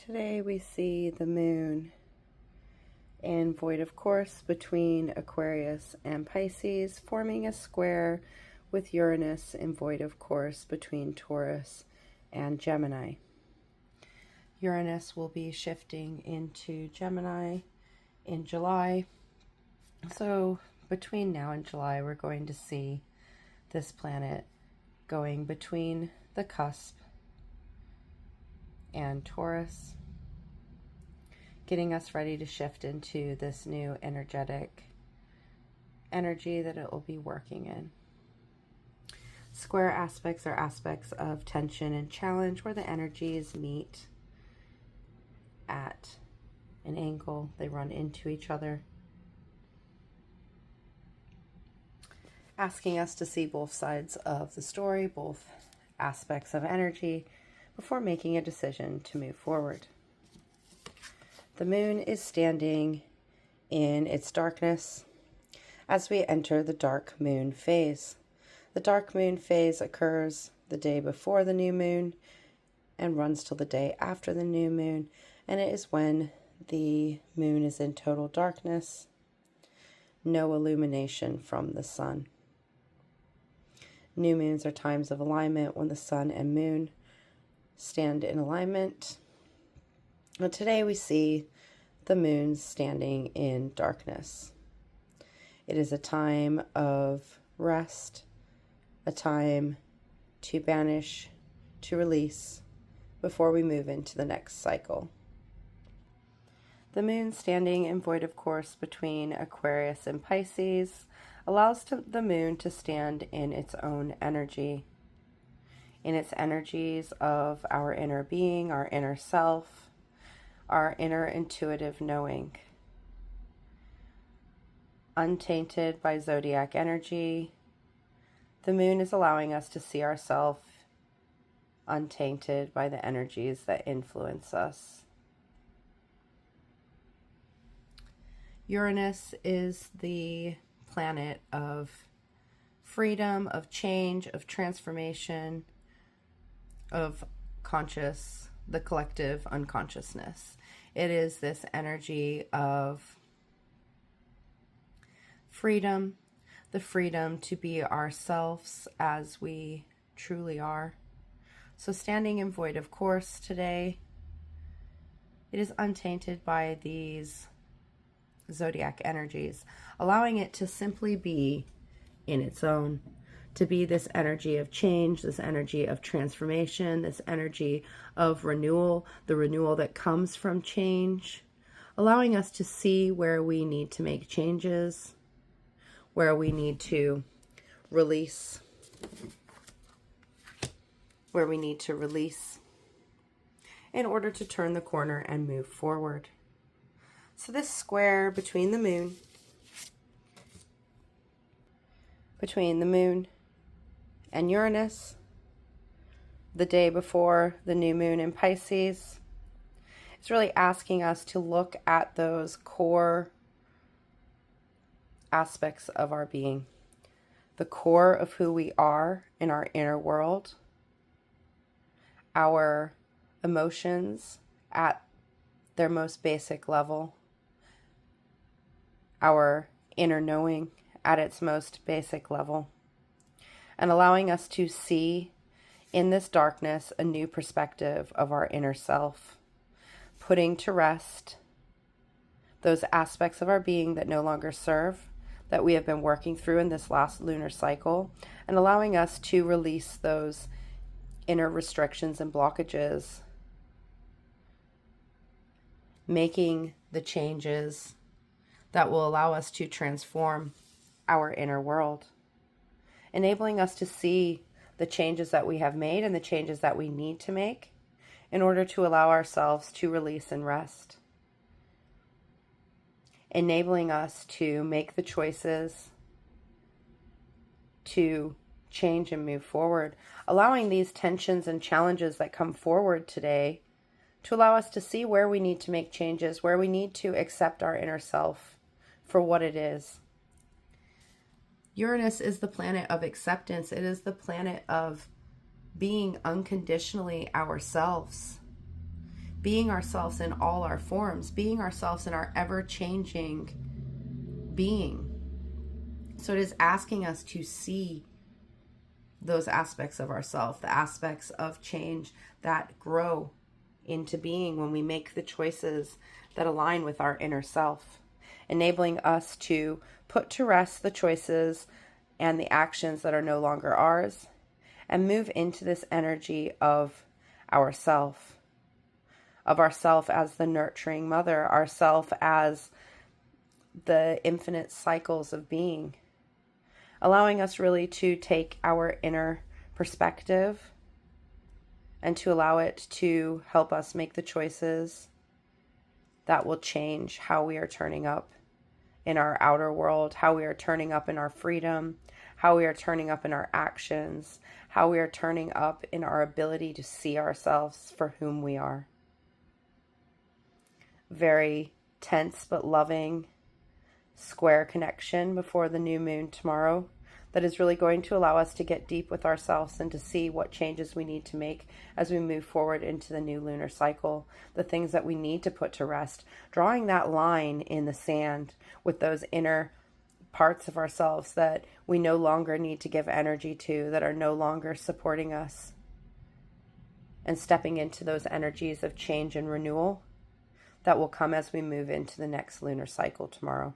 Today we see the moon in void of course between Aquarius and Pisces, forming a square with Uranus in void of course between Taurus and Gemini. Uranus will be shifting into Gemini in July. So between now and July, we're going to see this planet going between the cusp and Taurus, getting us ready to shift into this new energetic energy that it will be working in. Square aspects are aspects of tension and challenge where the energies meet at an angle. They run into each other, asking us to see both sides of the story, both aspects of energy, before making a decision to move forward. The moon is standing in its darkness as we enter the dark moon phase. The dark moon phase occurs the day before the new moon and runs till the day after the new moon, and it is when the moon is in total darkness, no illumination from the sun. New moons are times of alignment when the sun and moon stand in alignment. And today we see the moon standing in darkness. It is a time of rest, a time to banish, to release, before we move into the next cycle. The moon standing in void of course between Aquarius and Pisces allows the moon to stand in its own energy, in its energies of our inner being, our inner self, our inner intuitive knowing. Untainted by zodiac energy, the moon is allowing us to see ourselves untainted by the energies that influence us. Uranus is the planet of freedom, of change, of transformation, of the collective unconsciousness. It is this energy of freedom, the freedom to be ourselves as we truly are. So standing in void of course today, it is untainted by these zodiac energies, allowing it to simply be in its own, to be this energy of change, this energy of transformation, this energy of renewal, the renewal that comes from change, allowing us to see where we need to make changes, where we need to release, in order to turn the corner and move forward. So this square between the moon and Uranus, the day before the new moon in Pisces, is really asking us to look at those core aspects of our being, the core of who we are in our inner world, our emotions at their most basic level, our inner knowing at its most basic level, and allowing us to see in this darkness a new perspective of our inner self, putting to rest those aspects of our being that no longer serve, that we have been working through in this last lunar cycle, and allowing us to release those inner restrictions and blockages, making the changes that will allow us to transform our inner world, enabling us to see the changes that we have made and the changes that we need to make in order to allow ourselves to release and rest, enabling us to make the choices to change and move forward, allowing these tensions and challenges that come forward today to allow us to see where we need to make changes, where we need to accept our inner self for what it is. Uranus is the planet of acceptance. It is the planet of being unconditionally ourselves, being ourselves in all our forms, being ourselves in our ever-changing being. So it is asking us to see those aspects of ourselves, the aspects of change that grow into being when we make the choices that align with our inner self, enabling us to put to rest the choices and the actions that are no longer ours, and move into this energy of ourself, as the nurturing mother, ourself as the infinite cycles of being, allowing us really to take our inner perspective and to allow it to help us make the choices that will change how we are turning up in our outer world, how we are turning up in our freedom, how we are turning up in our actions, how we are turning up in our ability to see ourselves for whom we are. Very tense but loving square connection before the new moon tomorrow that is really going to allow us to get deep with ourselves and to see what changes we need to make as we move forward into the new lunar cycle, the things that we need to put to rest, drawing that line in the sand with those inner parts of ourselves that we no longer need to give energy to, that are no longer supporting us, and stepping into those energies of change and renewal that will come as we move into the next lunar cycle tomorrow.